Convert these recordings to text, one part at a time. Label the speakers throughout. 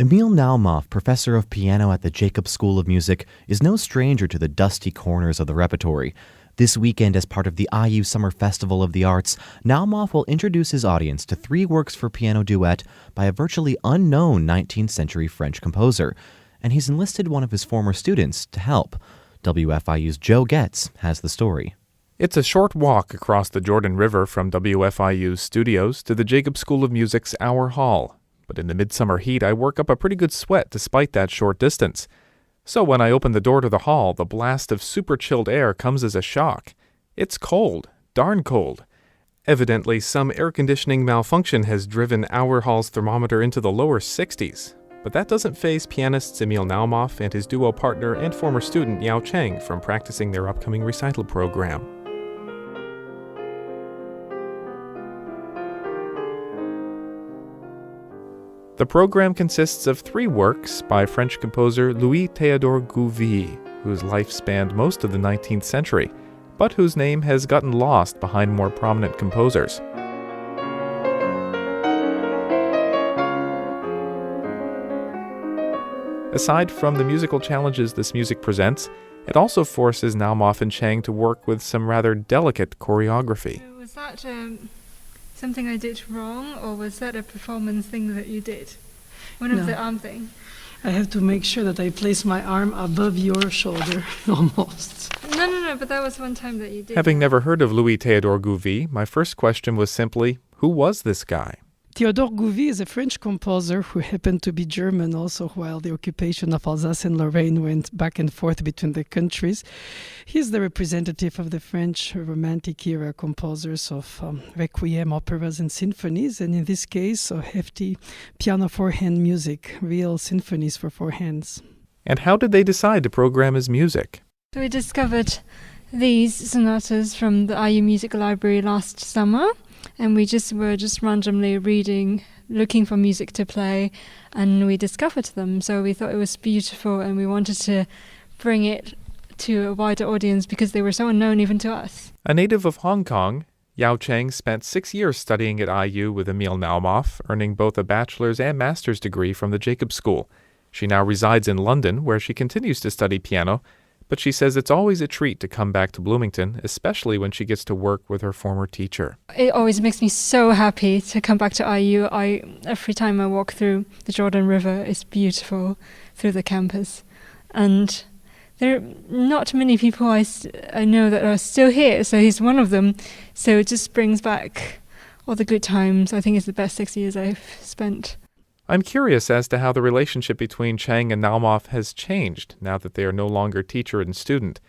Speaker 1: Emile Naoumoff, professor of piano at the Jacobs School of Music, is no stranger to the dusty corners of the repertory. This weekend, as part of the IU Summer Festival of the Arts, Naoumoff will introduce his audience to 3 works for piano duet by a virtually unknown 19th century French composer, and he's enlisted one of his former students to help. WFIU's Goetz has the story.
Speaker 2: It's a short walk across the Jordan River from WFIU's studios to the Jacobs School of Music's Hour Hall. But in the midsummer heat, I work up a pretty good sweat despite that short distance. So when I open the door to the hall, the blast of super chilled air comes as a shock. It's cold, darn cold. Evidently, some air conditioning malfunction has driven Hour Hall's thermometer into the lower 60s. But that doesn't faze pianists Emile Naoumoff and his duo partner and former student Cheng from practicing their upcoming recital program. The program consists of 3 works by French composer Theodore Gouvy, whose life spanned most of the 19th century, but whose name has gotten lost behind more prominent composers. Aside from the musical challenges this music presents, it also forces Naoumoff and Cheng to work with some rather delicate choreography.
Speaker 3: Was that something I did wrong, or was that a performance thing that you did? One of the arm thing?
Speaker 4: I have to make sure that I place my arm above your shoulder, almost.
Speaker 3: No, but that was one time that you did.
Speaker 2: Having never heard of Theodore Gouvy, my first question was simply, who was this guy?
Speaker 4: Theodore Gouvy is a French composer who happened to be German also while the occupation of Alsace and Lorraine went back and forth between the countries. He's the representative of the French Romantic era composers of requiem, operas and symphonies, and in this case, hefty piano 4-hand music, real symphonies for 4 hands.
Speaker 2: And how did they decide to program his music?
Speaker 3: So we discovered these sonatas from the IU Music Library last summer. And we were randomly reading, looking for music to play, and we discovered them. So we thought it was beautiful, and we wanted to bring it to a wider audience because they were so unknown even to us.
Speaker 2: A native of Hong Kong, Cheng spent 6 years studying at IU with Emile Naoumoff, earning both a bachelor's and master's degree from the Jacobs School. She now resides in London, where she continues to study piano, but she says it's always a treat to come back to Bloomington, especially when she gets to work with her former teacher.
Speaker 3: It always makes me so happy to come back to IU. Every time I walk through the Jordan River, it's beautiful through the campus. And there are not many people I know that are still here, so he's one of them. So it just brings back all the good times. I think it's the best 6 years I've spent.
Speaker 2: I'm curious as to how the relationship between Cheng and Naoumoff has changed now that they are no longer teacher and student.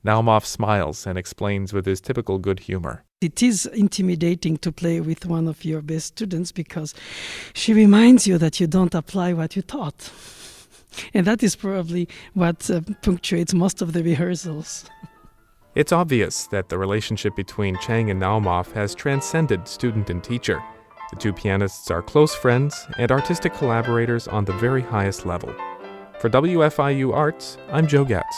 Speaker 2: Naoumoff smiles and explains with his typical good humor.
Speaker 4: It is intimidating to play with one of your best students because she reminds you that you don't apply what you taught. And that is probably what punctuates most of the rehearsals.
Speaker 2: It's obvious that the relationship between Cheng and Naoumoff has transcended student and teacher. The 2 pianists are close friends and artistic collaborators on the very highest level. For WFIU Arts, I'm Goetz.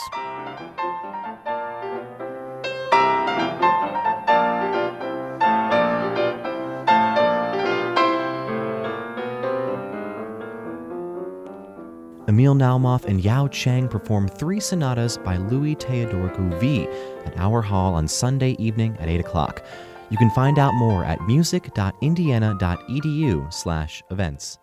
Speaker 1: Emile Naoumoff and Cheng perform 3 sonatas by Theodore Gouvy at Hour Hall on Sunday evening at 8 o'clock. You can find out more at music.indiana.edu/events.